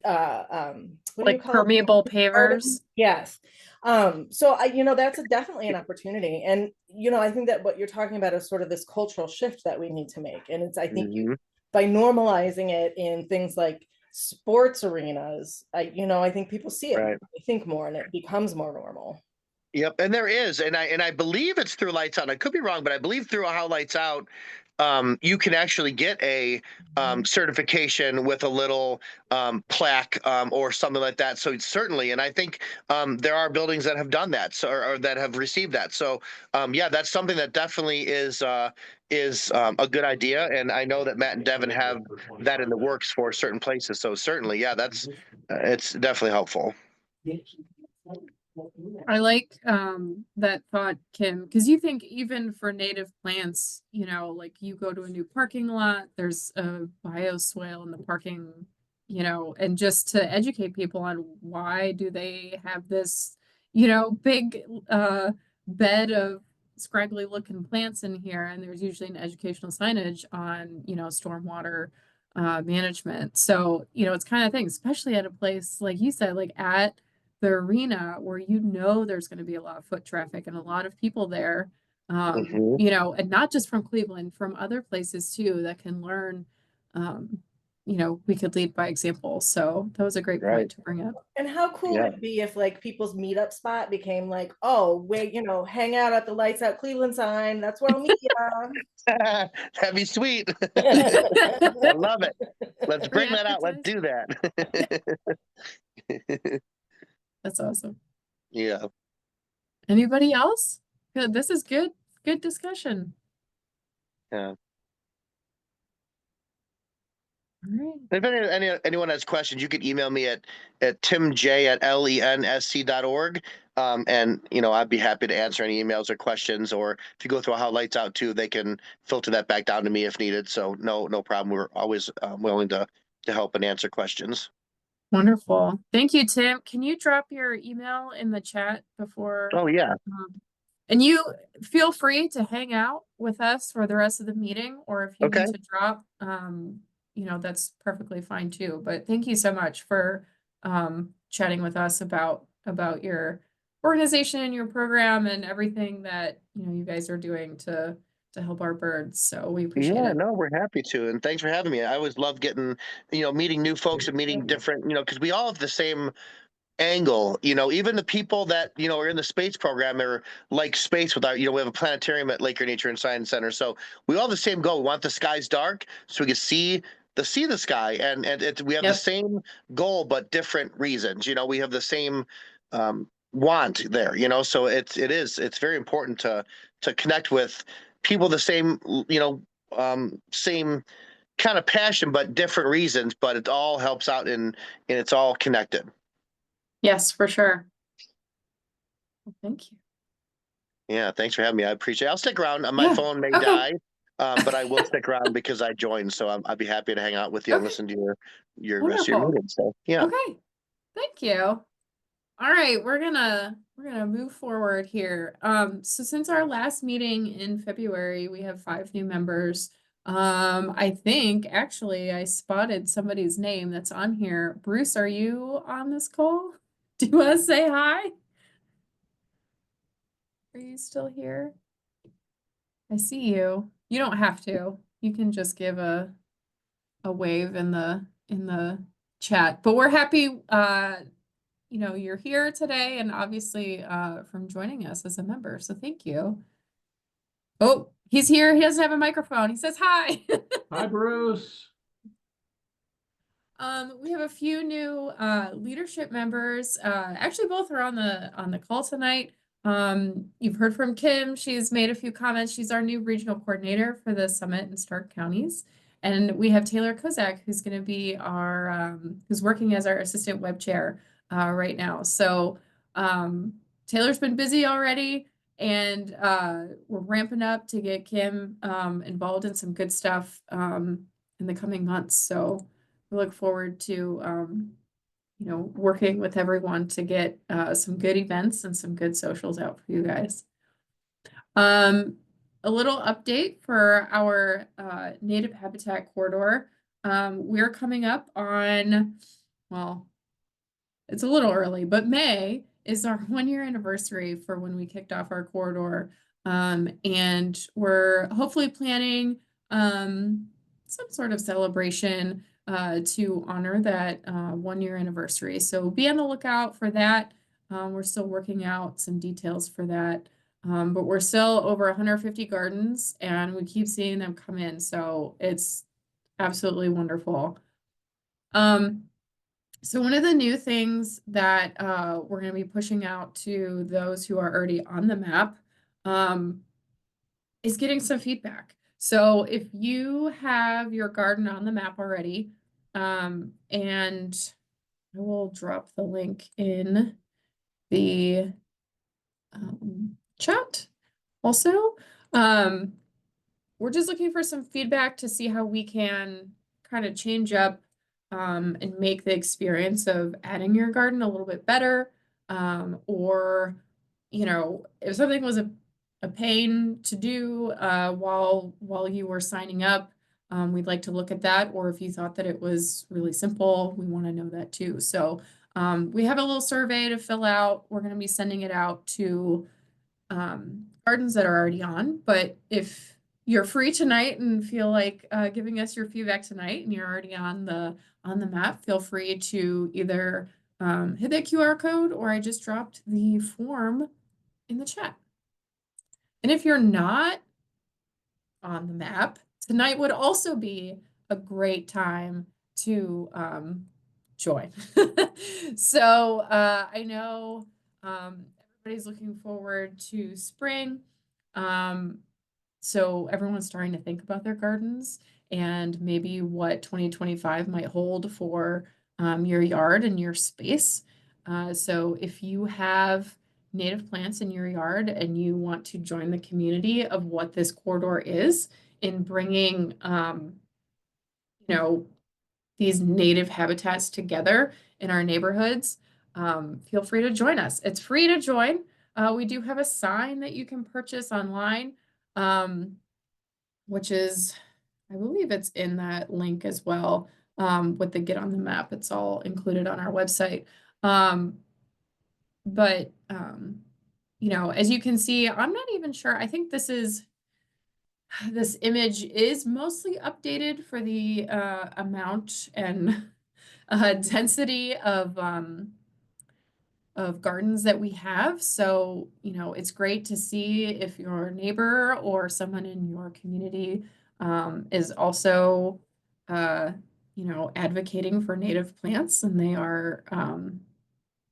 do you Like call permeable it? pavers. Yes. So that's definitely an opportunity. And, I think that what you're talking about is sort of this cultural shift that we need to make. And it's, I think by normalizing it in things like sports arenas, I think people see it, Right. they think more, and it becomes more normal. Yep, and there is, and I believe it's through Lights Out. I could be wrong, but I believe through How Lights Out, you can actually get a certification with a little plaque or something like that. So it's certainly, and I think there are buildings that have done that, or that have received that. So yeah, that's something that definitely is a good idea, and I know that Matt and Devin have that in the works for certain places. So certainly, yeah, it's definitely helpful. I like that thought, Kim, because you think even for native plants, like you go to a new parking lot, there's a bioswale in the parking, and just to educate people on why do they have this, big bed of scraggly looking plants in here, and there's usually an educational signage on, stormwater management. So, it's kind of thing, especially at a place like you said, like at the arena where there's going to be a lot of foot traffic and a lot of people there, and not just from Cleveland, from other places too, that can learn we could lead by example. So that was a great Right. point to bring up. And how cool Yeah. would it be if like people's meetup spot became like, oh, wait, hang out at the Lights Out Cleveland sign. That's where I'll meet you. That'd be sweet. I love it. Let's bring that out. Let's Re-advertise. do that. That's awesome. Yeah. Anybody else? Good. This is good. Good discussion. Yeah. All right. If anyone has questions, you can email me at timj@lensc.org. And I'd be happy to answer any emails or questions, or if you go through How Lights Out too, they can filter that back down to me if needed. So no problem. We're always willing to help and answer questions. Wonderful. Thank you, Tim. Can you drop your email in the chat before? Oh yeah. And you feel free to hang out with us for the rest of the meeting, or if you Okay. need to drop, that's perfectly fine too. But thank you so much for chatting with us about your organization and your program and everything that you guys are doing to help our birds. So we appreciate Yeah, it. no, we're happy to, and thanks for having me. I always love getting, meeting new folks and meeting different, because we all have the same angle. Even the people that are in the space program are like space with our, we have a planetarium at Laker Nature and Science Center, so we all have the same goal. We want the skies dark so we can see the sky, and we have the Yep. same goal but different reasons. We have the same want there. So it's very important to connect with people the same, same kind of passion but different reasons, but it all helps out and it's all connected. Yes, for sure. Well, thank you. Yeah, thanks for having me. I appreciate it. I'll stick around. My Yeah. phone may Okay. die, but I will stick around because I joined. So I'd be happy to hang out with you and Okay. listen to your rest of your Wonderful. meeting. So yeah. Okay. Thank you. All right, we're gonna move forward here. So since our last meeting in February, we have 5 new members. I think actually I spotted somebody's name that's on here. Bruce, are you on this call? Do you want to say hi? Are you still here? I see you. You don't have to. You can just give a wave in the chat. But we're happy you're here today and obviously from joining us as a member. So thank you. Oh, he's here. He doesn't have a microphone. He says hi. Hi, Bruce. We have a few new leadership members. Actually, both are on the call tonight. You've heard from Kim. She's made a few comments. She's our new regional coordinator for the Summit and Stark counties. And we have Taylor Kozak, who's going to be our who's working as our assistant web chair right now. So Taylor's been busy already, and we're ramping up to get Kim involved in some good stuff in the coming months. So we look forward to working with everyone to get some good events and some good socials out for you guys. A little update for our native habitat corridor. We're coming up on, well, it's a little early, but May is our 1-year anniversary for when we kicked off our corridor. And we're hopefully planning some sort of celebration to honor that 1-year anniversary. So be on the lookout for that. We're still working out some details for that. But we're still over 150 gardens and we keep seeing them come in. So it's absolutely wonderful. So one of the new things that we're going to be pushing out to those who are already on the map is getting some feedback. So if you have your garden on the map already, and I will drop the link in the chat also. We're just looking for some feedback to see how we can kind of change up and make the experience of adding your garden a little bit better. Or, if something was a pain to do while you were signing up, we'd like to look at that. Or if you thought that it was really simple, we want to know that too. So we have a little survey to fill out. We're going to be sending it out to gardens that are already on, but if you're free tonight and feel like giving us your feedback tonight and you're already on the map, feel free to either hit that QR code or I just dropped the form in the chat. And if you're not on the map, tonight would also be a great time to join. So I know everybody's looking forward to spring. So everyone's starting to think about their gardens and maybe what 2025 might hold for your yard and your space. So if you have native plants in your yard and you want to join the community of what this corridor is in bringing, you know, these native habitats together in our neighborhoods, feel free to join us. It's free to join. We do have a sign that you can purchase online, which is, I believe it's in that link as well, with the Get on the Map. It's all included on our website. But you know, as you can see, I'm not even sure. I think this image is mostly updated for the amount and density of gardens that we have. So, you know, it's great to see if your neighbor or someone in your community is also, you know, advocating for native plants and they are on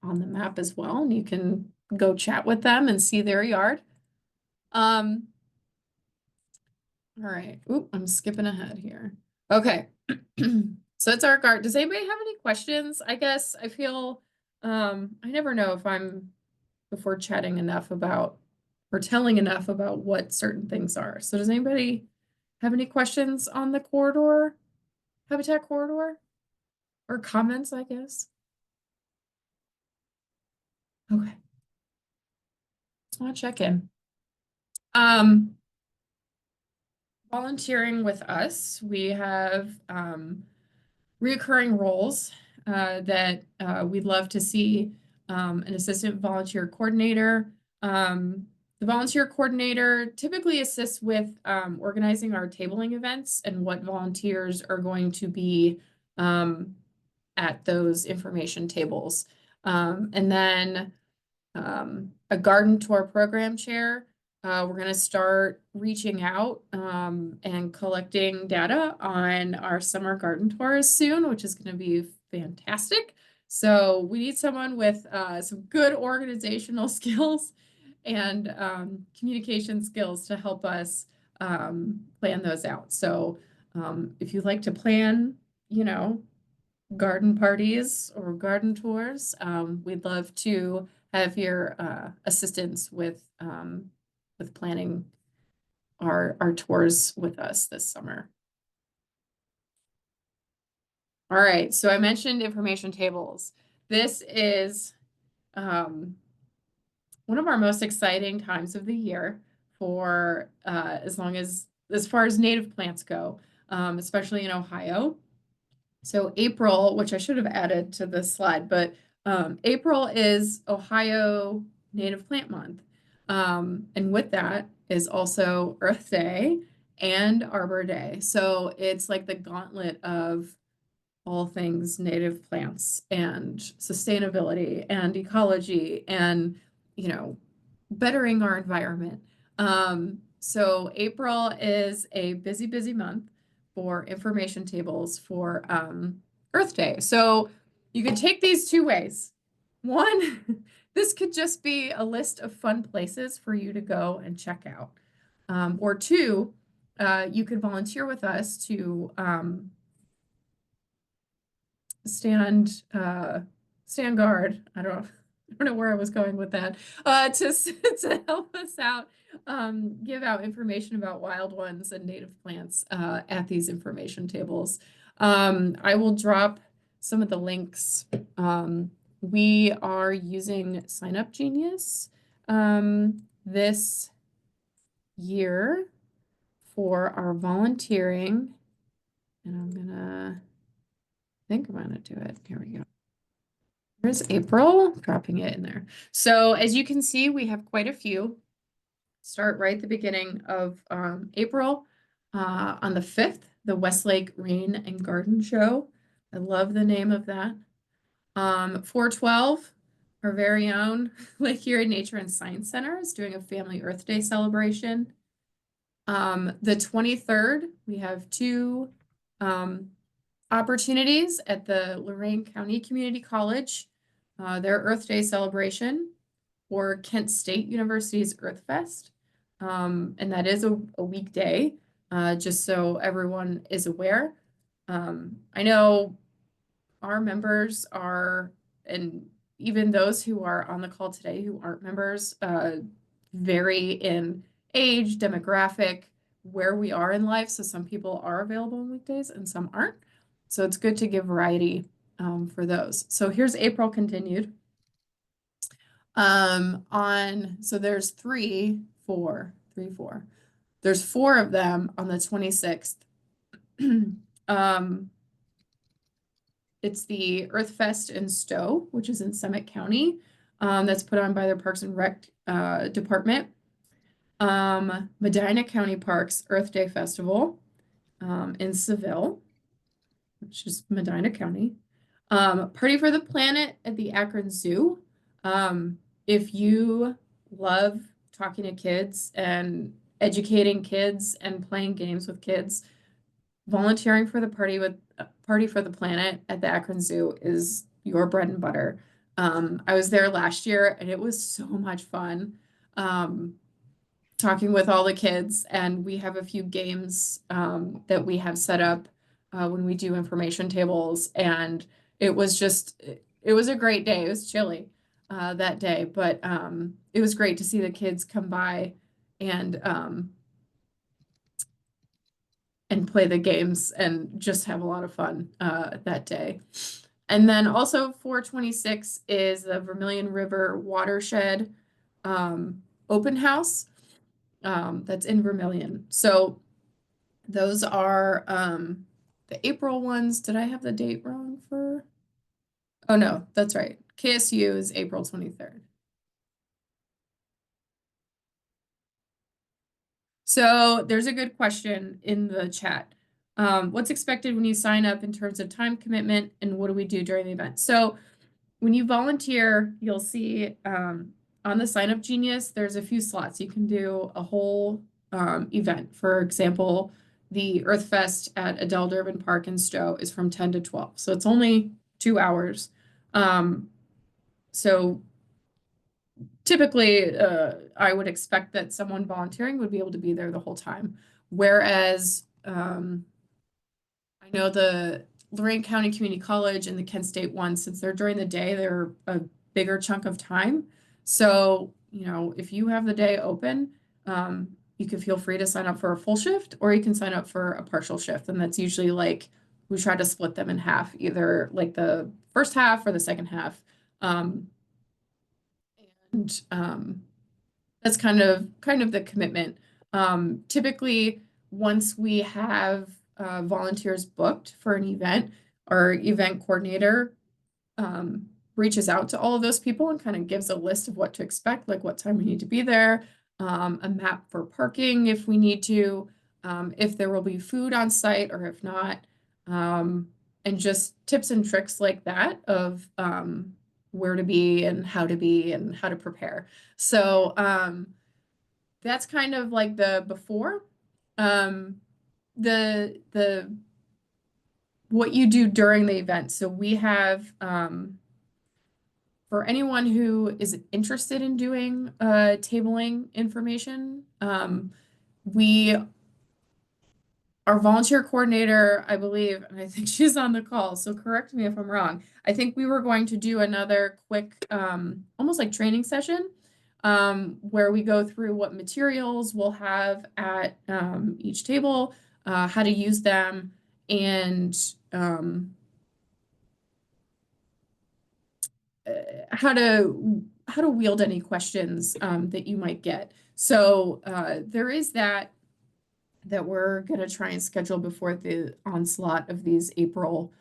the map as well. And you can go chat with them and see their yard. All right. Oop, I'm skipping ahead here. Okay. So that's our garden. Does anybody have any questions? I guess I feel I never know if we're chatting enough about or telling enough about what certain things are. So does anybody have any questions on the corridor, habitat corridor? Or comments, I guess? Okay. Just want to check in. Volunteering with us, we have reoccurring roles that we'd love to see an assistant volunteer coordinator. The volunteer coordinator typically assists with organizing our tabling events and what volunteers are going to be at those information tables. And then a garden tour program chair. We're going to start reaching out and collecting data on our summer garden tours soon, which is going to be fantastic. So we need someone with some good organizational skills and communication skills to help us plan those out. So if you'd like to plan, you know, garden parties or garden tours, we'd love to have your assistance with planning our tours with us this summer. All right, so I mentioned information tables. This is one of our most exciting times of the year for as far as native plants go, especially in Ohio. So April, which I should have added to this slide, but April is Ohio Native Plant Month. And with that is also Earth Day and Arbor Day. So it's like the gauntlet of all things native plants and sustainability and ecology and, you know, bettering our environment. So April is a busy, busy month for information tables for Earth Day. So you could take these two ways. One, this could just be a list of fun places for you to go and check out. Or two, you could volunteer with us to stand guard. I don't know where I was going with that. To help us out, give out information about wild ones and native plants at these information tables. I will drop some of the links. We are using Sign Up Genius this year for our volunteering, and I'm gonna do it. Here we go. Here's April, dropping it in there. So as you can see, we have quite a few. start right at the beginning of April. On the 5th, the Westlake Rain and Garden Show. I love the name of that. 4/12, our very own Lake Erie Nature and Science Center is doing a Family Earth Day celebration. The 23rd, we have two opportunities at the Lorain County Community College, their Earth Day celebration, or Kent State University's Earth Fest. And that is a weekday, just so everyone is aware. I know our members are, and even those who are on the call today who aren't members, vary in age, demographic, where we are in life. So some people are available on weekdays and some aren't. So it's good to give variety for those. So here's April continued. So there's three, four. There's four of them on the 26th. It's the Earth Fest in Stowe, which is in Summit County. That's put on by their Parks and Rec department. Medina County Parks Earth Day Festival in Seville, which is Medina County. Party for the Planet at the Akron Zoo. If you love talking to kids and educating kids and playing games with kids, volunteering for the Party for the Planet at the Akron Zoo is your bread and butter. I was there last year and it was so much fun. Talking with all the kids, and we have a few games that we have set up when we do information tables, and it was a great day. It was chilly that day, but it was great to see the kids come by and play the games and just have a lot of fun that day. And then also 4/26 is the Vermilion River Watershed open house. That's in Vermilion. So those are the April ones. Did I have the date wrong for? Oh no, that's right. KSU is April 23rd. So there's a good question in the chat. What's expected when you sign up in terms of time commitment, and what do we do during the event? So when you volunteer, you'll see on the Sign Up Genius, there's a few slots. You can do a whole event. For example, the Earth Fest at Adele Durbin Park in Stowe is from 10 to 12. So it's only 2 hours. So typically, I would expect that someone volunteering would be able to be there the whole time. Whereas I know the Lorain County Community College and the Kent State one, since they're during the day, they're a bigger chunk of time. So, if you have the day open, you can feel free to sign up for a full shift, or you can sign up for a partial shift. And that's usually like, we try to split them in half, either like the first half or the second half. That's kind of the commitment. Typically, once we have volunteers booked for an event, our event coordinator reaches out to all of those people and kind of gives a list of what to expect, like what time we need to be there, a map for parking if we need to, if there will be food on site or if not, and just tips and tricks like that of where to be and how to prepare. So that's kind of like the before. The what you do during the event. So we have for anyone who is interested in doing tabling information, our volunteer coordinator, I believe, and I think she's on the call, so correct me if I'm wrong. I think we were going to do another quick, almost like training session, where we go through what materials we'll have at each table, how to use them, and how to wield any questions that you might get. So there is that we're going to try and schedule before the onslaught of these April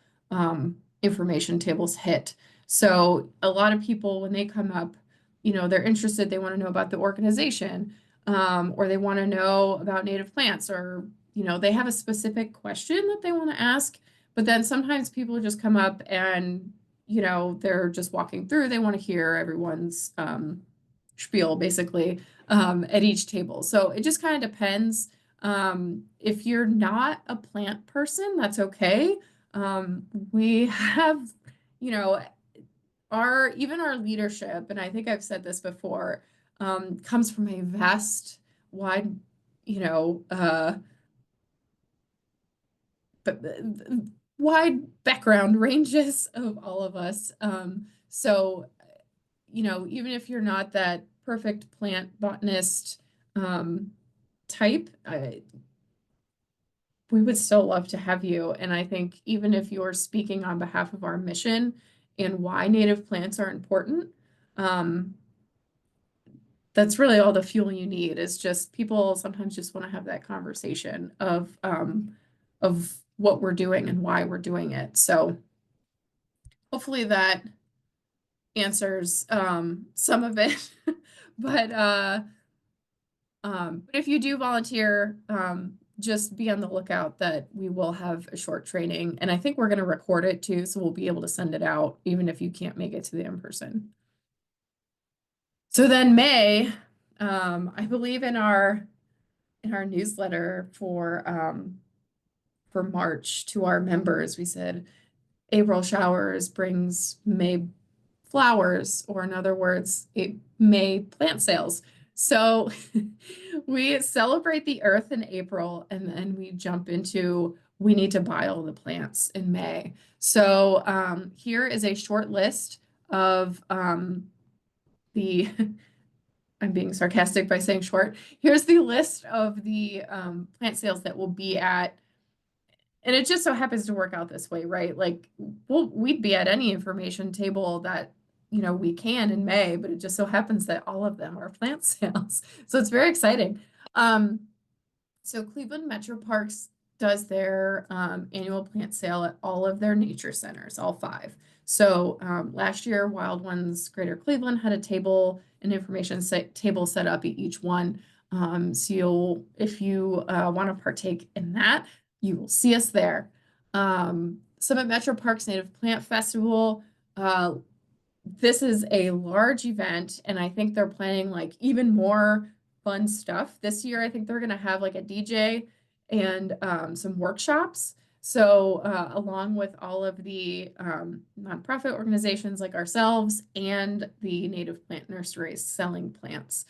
information tables hit. So a lot of people, when they come up, they're interested, they want to know about the organization. or they want to know about native plants, or, you know, they have a specific question that they want to ask. But then sometimes people just come up and, you know, they're just walking through. They want to hear everyone's spiel basically at each table. So it just kind of depends. If you're not a plant person, that's okay. We have, you know, even our leadership, and I think I've said this before, comes from a vast, wide, you know, but wide background ranges of all of us. So, you know, even if you're not that perfect plant botanist type, we would still love to have you. And I think even if you're speaking on behalf of our mission and why native plants are important, that's really all the fuel you need. Is just people sometimes just want to have that conversation of what we're doing and why we're doing it. So hopefully that answers some of it. But if you do volunteer, just be on the lookout that we will have a short training. And I think we're going to record it too, so we'll be able to send it out even if you can't make it to the in-person. So then May, I believe in our newsletter for March to our members, we said April showers brings May flowers, or in other words, May plant sales. So we celebrate the earth in April, and then we jump into we need to buy all the plants in May. So here is a short list of the I'm being sarcastic by saying short. Here's the list of the plant sales that will be at, and it just so happens to work out this way, right? Like we'd be at any information table that, you know, we can in May, but it just so happens that all of them are plant sales. So it's very exciting. So Cleveland Metro Parks does their annual plant sale at all of their nature centers, all 5. So last year, Wild Ones Greater Cleveland had a table, an information table set up at each one. So if you want to partake in that, you will see us there. Summit Metro Parks Native Plant Festival. This is a large event, and I think they're planning like even more fun stuff this year. I think they're going to have like a DJ and some workshops. So along with all of the nonprofit organizations like ourselves and the native plant nurseries selling plants.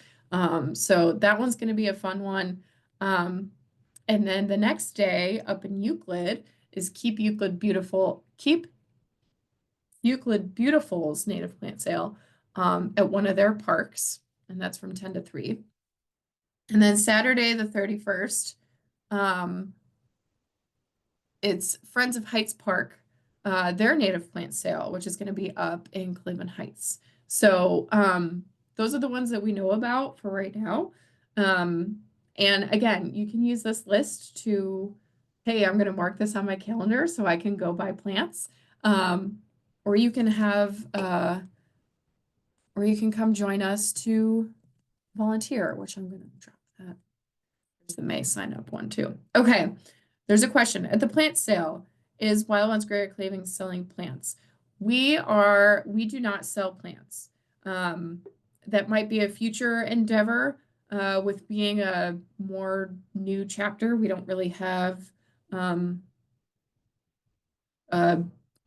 So that one's going to be a fun one. And then the next day up in Euclid is Keep Euclid Beautiful's native plant sale at one of their parks, and that's from 10 to 3. And then Saturday the 31st, it's Friends of Heights Park, their native plant sale, which is going to be up in Cleveland Heights. So those are the ones that we know about for right now. And again, you can use this list to, hey, I'm going to mark this on my calendar so I can go buy plants. Or you can have, or you can come join us to volunteer, which I'm going to drop that. There's the May sign up one too. Okay, there's a question. At the plant sale, is Wild Ones Greater Cleveland selling plants? We do not sell plants. That might be a future endeavor with being a more new chapter. We don't really have a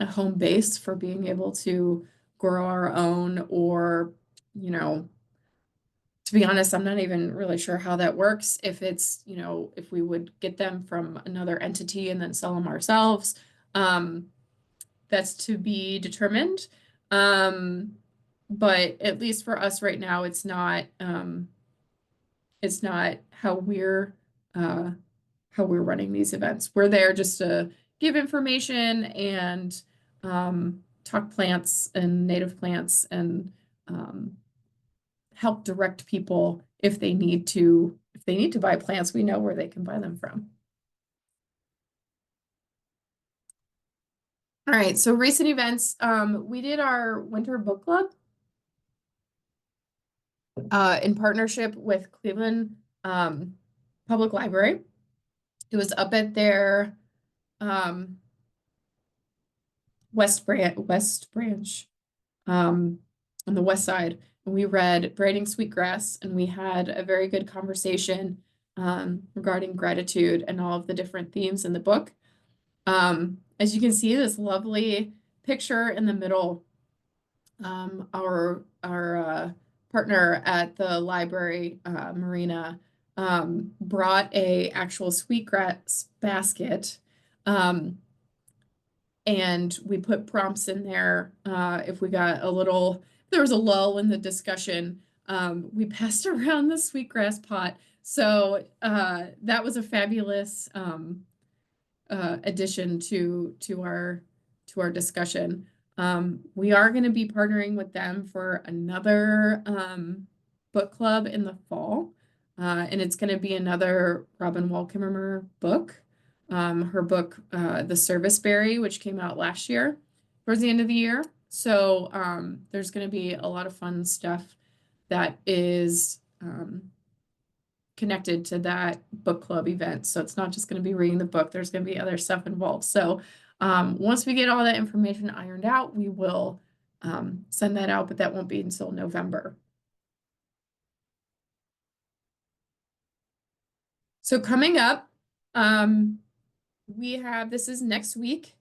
home base for being able to grow our own, or, you know, to be honest, I'm not even really sure how that works. If it's, you know, if we would get them from another entity and then sell them ourselves, that's to be determined. But at least for us right now, it's not how we're running these events. We're there just to give information and talk plants and native plants, and help direct people if they need to buy plants. We know where they can buy them from. All right, so recent events. We did our winter book club. in partnership with Cleveland Public Library. It was up at their West Branch on the west side. And we read Braiding Sweetgrass, and we had a very good conversation regarding gratitude and all of the different themes in the book. As you can see, this lovely picture in the middle, our partner at the library, Marina, brought a actual sweetgrass basket. And we put prompts in there. If there was a lull in the discussion, we passed around the sweetgrass pot. So that was a fabulous addition to our discussion. We are going to be partnering with them for another book club in the fall, and it's going to be another Robin Wall Kimmerer book. Her book, The Serviceberry, which came out last year, towards the end of the year. So there's going to be a lot of fun stuff that is connected to that book club event. So it's not just going to be reading the book, there's going to be other stuff involved. So once we get all that information ironed out, we will send that out, but that won't be until November. So coming up, this is next week,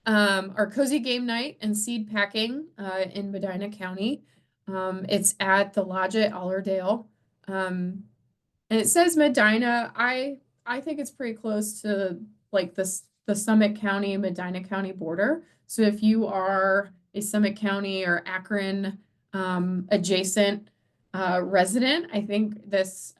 our cozy game night and seed packing in Medina County. It's at the Lodge at Allerdale. And it says Medina. I think it's pretty close to like the Summit County, Medina County border. So if you are a Summit County or Akron adjacent resident, I think this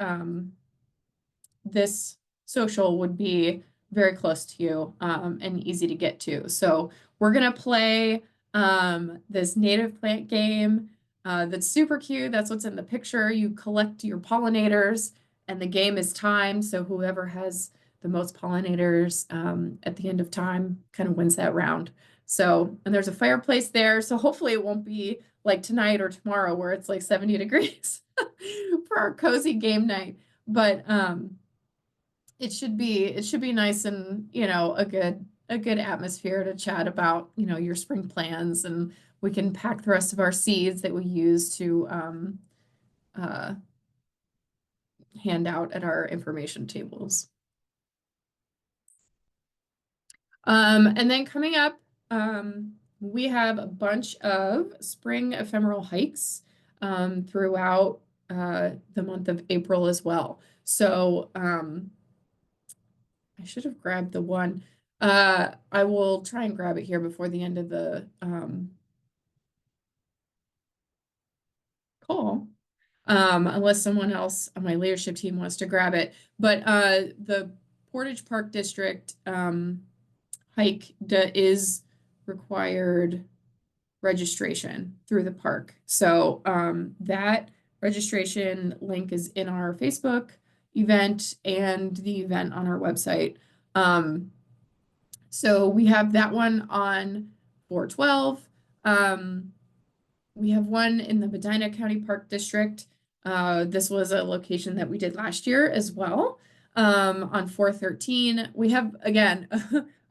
social would be very close to you and easy to get to. So we're gonna play this native plant game that's super cute. That's what's in the picture. You collect your pollinators and the game is timed. So whoever has the most pollinators at the end of time kind of wins that round. So, and there's a fireplace there. So hopefully it won't be like tonight or tomorrow where it's like 70 degrees for our cozy game night. But it should be nice and, a good atmosphere to chat about, your spring plans, and we can pack the rest of our seeds that we use to hand out at our information tables. And then coming up, we have a bunch of spring ephemeral hikes throughout the month of April as well. So I should have grabbed the one. I will try and grab it here before the end of the call. Unless someone else on my leadership team wants to grab it. But the Portage Park District hike is required registration through the park. So that registration link is in our Facebook event and the event on our website. So we have that one on 4/12. We have one in the Medina County Park District. This was a location that we did last year as well. On 4/13, we have, again,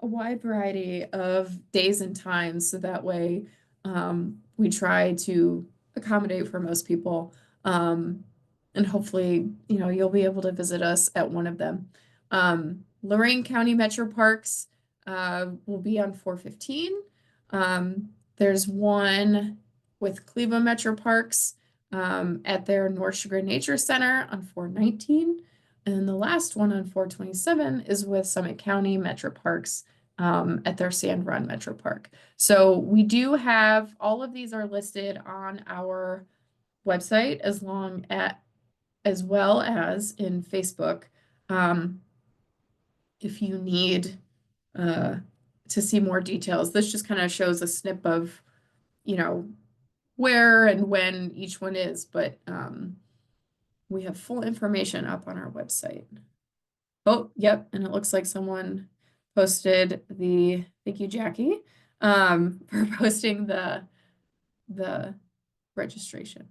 a wide variety of days and times, so that way we try to accommodate for most people. And hopefully, you'll be able to visit us at one of them. Lorain County Metro Parks will be on 4/15. There's one with Cleveland Metro Parks at their North Chagrin Nature Center on 4/19. And then the last one on 4/27 is with Summit County Metro Parks at their Sand Run Metro Park. So we do have, all of these are listed on our website as well as in Facebook. If you need to see more details, this just kind of shows a snip of, where and when each one is, but we have full information up on our website. Oh, yep, and it looks like someone posted thank you, Jackie, for posting the registration.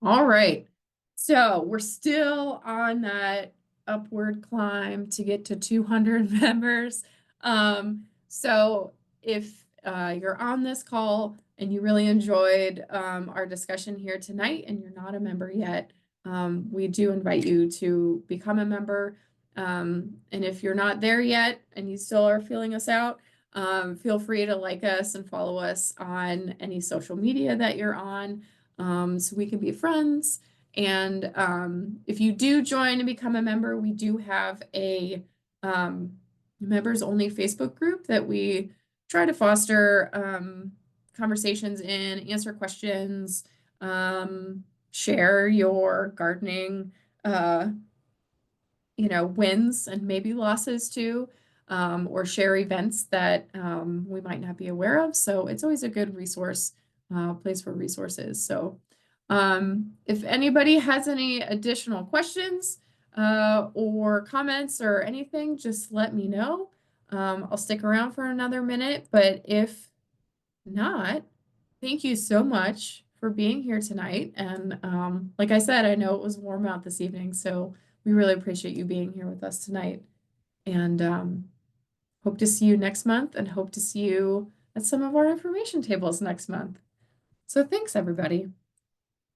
All right. So we're still on that upward climb to get to 200 members. So if you're on this call and you really enjoyed our discussion here tonight and you're not a member yet, we do invite you to become a member. And if you're not there yet and you still are feeling us out, feel free to like us and follow us on any social media that you're on, so we can be friends. And if you do join and become a member, we do have a members only Facebook group that we try to foster conversations in, answer questions, share your gardening wins and maybe losses too, or share events that we might not be aware of. So it's always a good resource, place for resources. So if anybody has any additional questions or comments or anything, just let me know. I'll stick around for another minute, but if not, thank you so much for being here tonight. And like I said, I know it was warm out this evening, so we really appreciate you being here with us tonight. And hope to see you next month and hope to see you at some of our information tables next month. So thanks, everybody.